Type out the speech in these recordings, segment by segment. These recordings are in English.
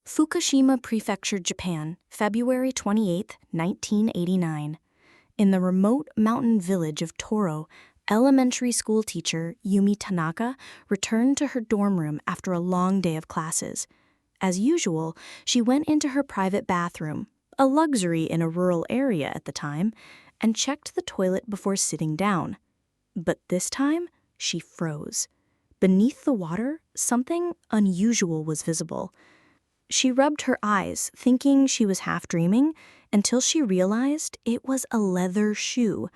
Fukushima Prefecture, Japan, February 28, 1989. In the remote mountain village of Toro, elementary school teacher Yumi Tanaka returned to her dorm room after a long day of classes. As usual, she went into her private bathroom, a luxury in a rural area at the time, and checked the toilet before sitting down. But this time, she froze. Beneath the water, something unusual was visible. She rubbed her eyes, thinking she was half dreaming, until she realized it was a leather shoe,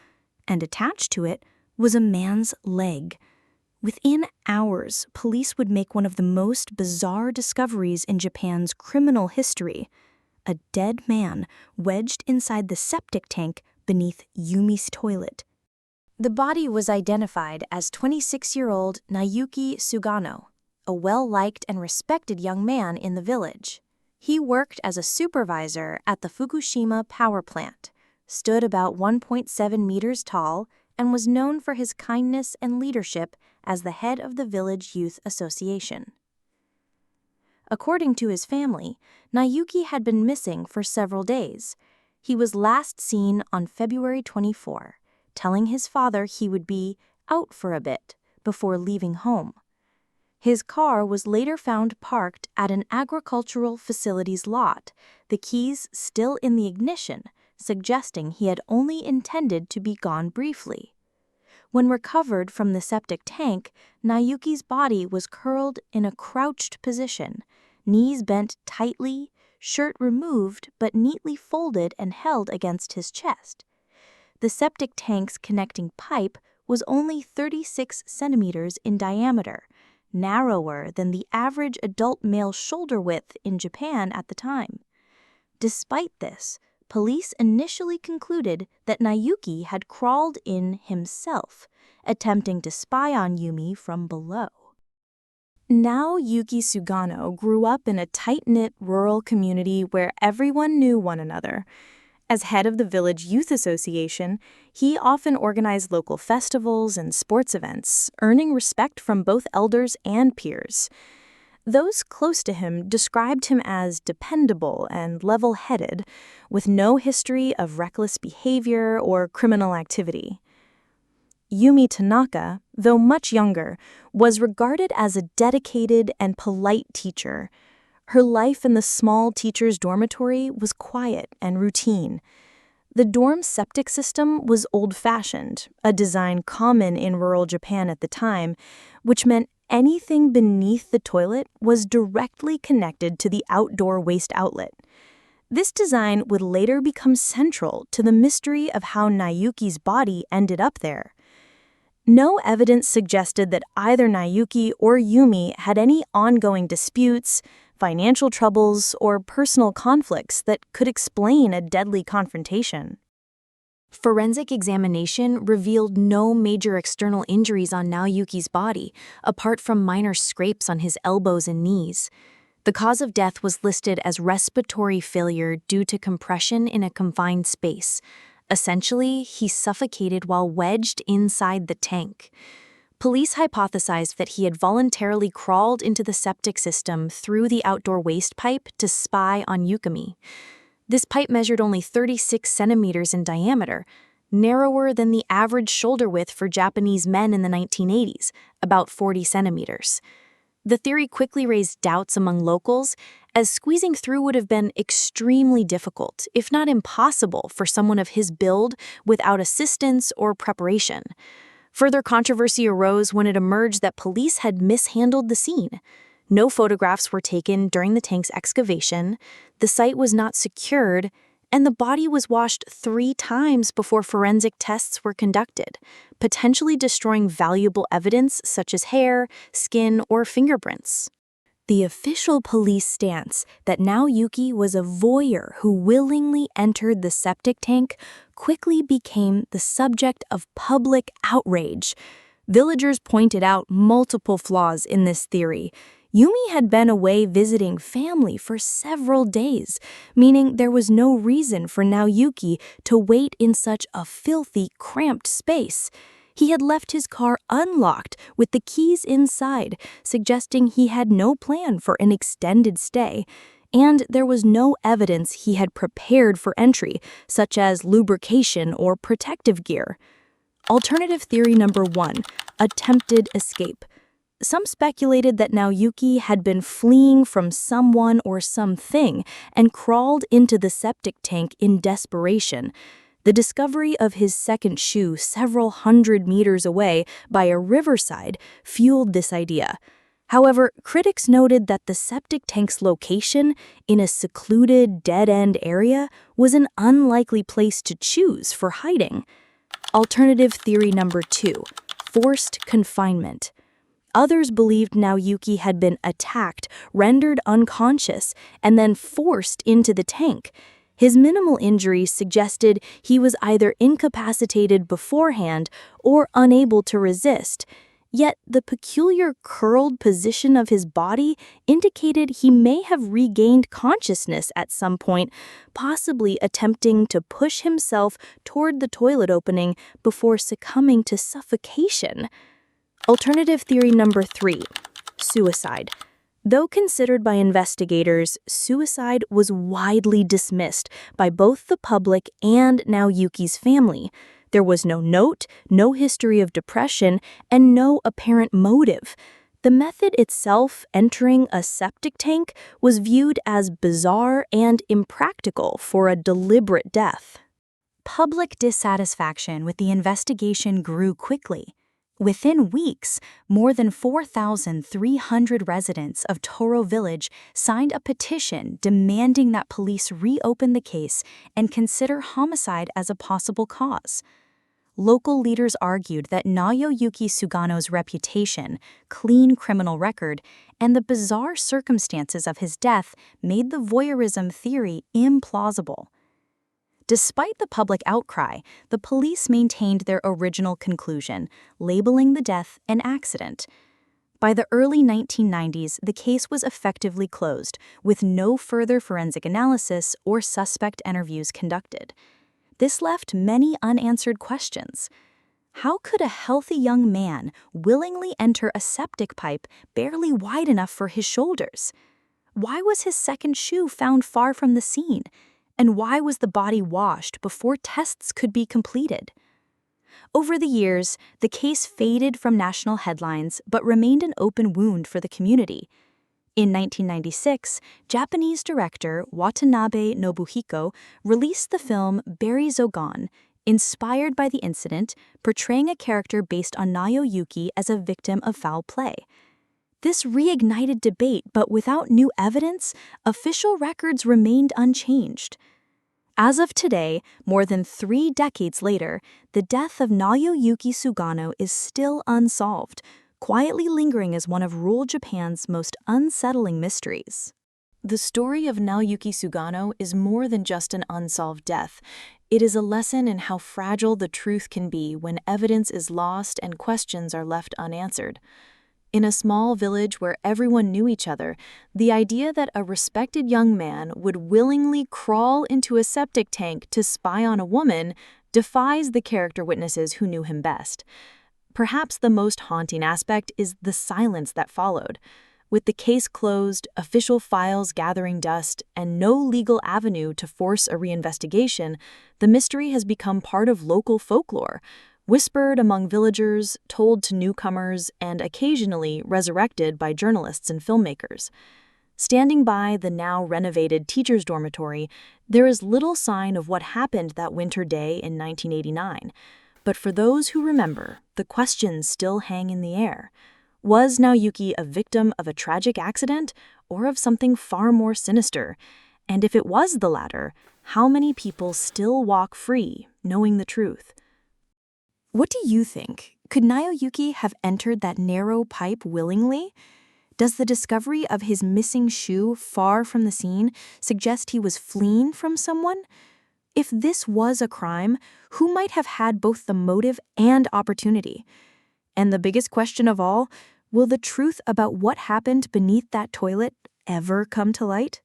and attached to it was a man's leg. Within hours, police would make one of the most bizarre discoveries in Japan's criminal history: a dead man wedged inside the septic tank beneath Yumi's toilet. The body was identified as 26-year-old Naoyuki Sugano, a well-liked and respected young man in the village. He worked as a supervisor at the Fukushima power plant, stood about 1.7 meters tall, and was known for his kindness and leadership as the head of the village youth association. According to his family, Naoyuki had been missing for several days. He was last seen on February 24, telling his father he would be out for a bit before leaving home. His car was later found parked at an agricultural facility's lot, the keys still in the ignition, suggesting he had only intended to be gone briefly. When recovered from the septic tank, Naoyuki's body was curled in a crouched position, knees bent tightly, shirt removed but neatly folded and held against his chest. The septic tank's connecting pipe was only 36 centimeters in diameter, narrower than the average adult male shoulder width in Japan at the time. Despite this, police initially concluded that Naoyuki had crawled in himself, attempting to spy on Yumi from below. Naoyuki Sugano grew up in a tight-knit rural community where everyone knew one another. As head of the village youth association, he often organized local festivals and sports events, earning respect from both elders and peers. Those close to him described him as dependable and level-headed, with no history of reckless behavior or criminal activity. Yumi Tanaka, though much younger, was regarded as a dedicated and polite teacher. Her life in the small teacher's dormitory was quiet and routine. The dorm septic system was old-fashioned, a design common in rural Japan at the time, which meant anything beneath the toilet was directly connected to the outdoor waste outlet. This design would later become central to the mystery of how Naoyuki's body ended up there. No evidence suggested that either Naoyuki or Yumi had any ongoing disputes, financial troubles, or personal conflicts that could explain a deadly confrontation. Forensic examination revealed no major external injuries on Naoyuki's body, apart from minor scrapes on his elbows and knees. The cause of death was listed as respiratory failure due to compression in a confined space. Essentially, he suffocated while wedged inside the tank. Police hypothesized that he had voluntarily crawled into the septic system through the outdoor waste pipe to spy on Yumi. This pipe measured only 36 centimeters in diameter, narrower than the average shoulder width for Japanese men in the 1980s, about 40 centimeters. The theory quickly raised doubts among locals, as squeezing through would have been extremely difficult, if not impossible, for someone of his build without assistance or preparation. Further controversy arose when it emerged that police had mishandled the scene. No photographs were taken during the tank's excavation, the site was not secured, and the body was washed 3 times before forensic tests were conducted, potentially destroying valuable evidence such as hair, skin, or fingerprints. The official police stance that Naoyuki was a voyeur who willingly entered the septic tank quickly became the subject of public outrage. Villagers pointed out multiple flaws in this theory. Yumi had been away visiting family for several days, meaning there was no reason for Naoyuki to wait in such a filthy, cramped space. He had left his car unlocked with the keys inside, suggesting he had no plan for an extended stay. and there was no evidence he had prepared for entry, such as lubrication or protective gear. Alternative theory number 1, attempted escape. Some speculated that Naoyuki had been fleeing from someone or something and crawled into the septic tank in desperation. The discovery of his second shoe several hundred meters away by a riverside fueled this idea. However, critics noted that the septic tank's location in a secluded, dead-end area was an unlikely place to choose for hiding. Alternative theory number 2, forced confinement. Others believed Naoyuki had been attacked, rendered unconscious, and then forced into the tank. His minimal injuries suggested he was either incapacitated beforehand or unable to resist. Yet the peculiar curled position of his body indicated he may have regained consciousness at some point, possibly attempting to push himself toward the toilet opening before succumbing to suffocation. Alternative theory number 3, suicide. Though considered by investigators, suicide was widely dismissed by both the public and Naoyuki's family. There was no note, no history of depression, and no apparent motive. The method itself, entering a septic tank, was viewed as bizarre and impractical for a deliberate death. Public dissatisfaction with the investigation grew quickly. Within weeks, more than 4,300 residents of Toro village signed a petition demanding that police reopen the case and consider homicide as a possible cause. Local leaders argued that Naoyuki Sugano's reputation, clean criminal record, and the bizarre circumstances of his death made the voyeurism theory implausible. Despite the public outcry, the police maintained their original conclusion, labeling the death an accident. By the early 1990s, the case was effectively closed, with no further forensic analysis or suspect interviews conducted. This left many unanswered questions. How could a healthy young man willingly enter a septic pipe barely wide enough for his shoulders? Why was his second shoe found far from the scene? And why was the body washed before tests could be completed? Over the years, the case faded from national headlines but remained an open wound for the community. In 1996, Japanese director Watanabe Nobuhiko released the film Voyeurism, inspired by the incident, portraying a character based on Naoyuki as a victim of foul play. This reignited debate, but without new evidence, official records remained unchanged. As of today, more than 3 decades later, the death of Naoyuki Sugano is still unsolved, quietly lingering as one of rural Japan's most unsettling mysteries. The story of Naoyuki Sugano is more than just an unsolved death. It is a lesson in how fragile the truth can be when evidence is lost and questions are left unanswered. In a small village where everyone knew each other, the idea that a respected young man would willingly crawl into a septic tank to spy on a woman defies the character witnesses who knew him best. Perhaps the most haunting aspect is the silence that followed. With the case closed, official files gathering dust, and no legal avenue to force a reinvestigation, the mystery has become part of local folklore, whispered among villagers, told to newcomers, and occasionally resurrected by journalists and filmmakers. Standing by the now renovated teachers' dormitory, there is little sign of what happened that winter day in 1989. But for those who remember, the questions still hang in the air. Was Naoyuki a victim of a tragic accident or of something far more sinister? And if it was the latter, how many people still walk free, knowing the truth? What do you think? Could Naoyuki have entered that narrow pipe willingly? Does the discovery of his missing shoe far from the scene suggest he was fleeing from someone? If this was a crime, who might have had both the motive and opportunity? And the biggest question of all, will the truth about what happened beneath that toilet ever come to light?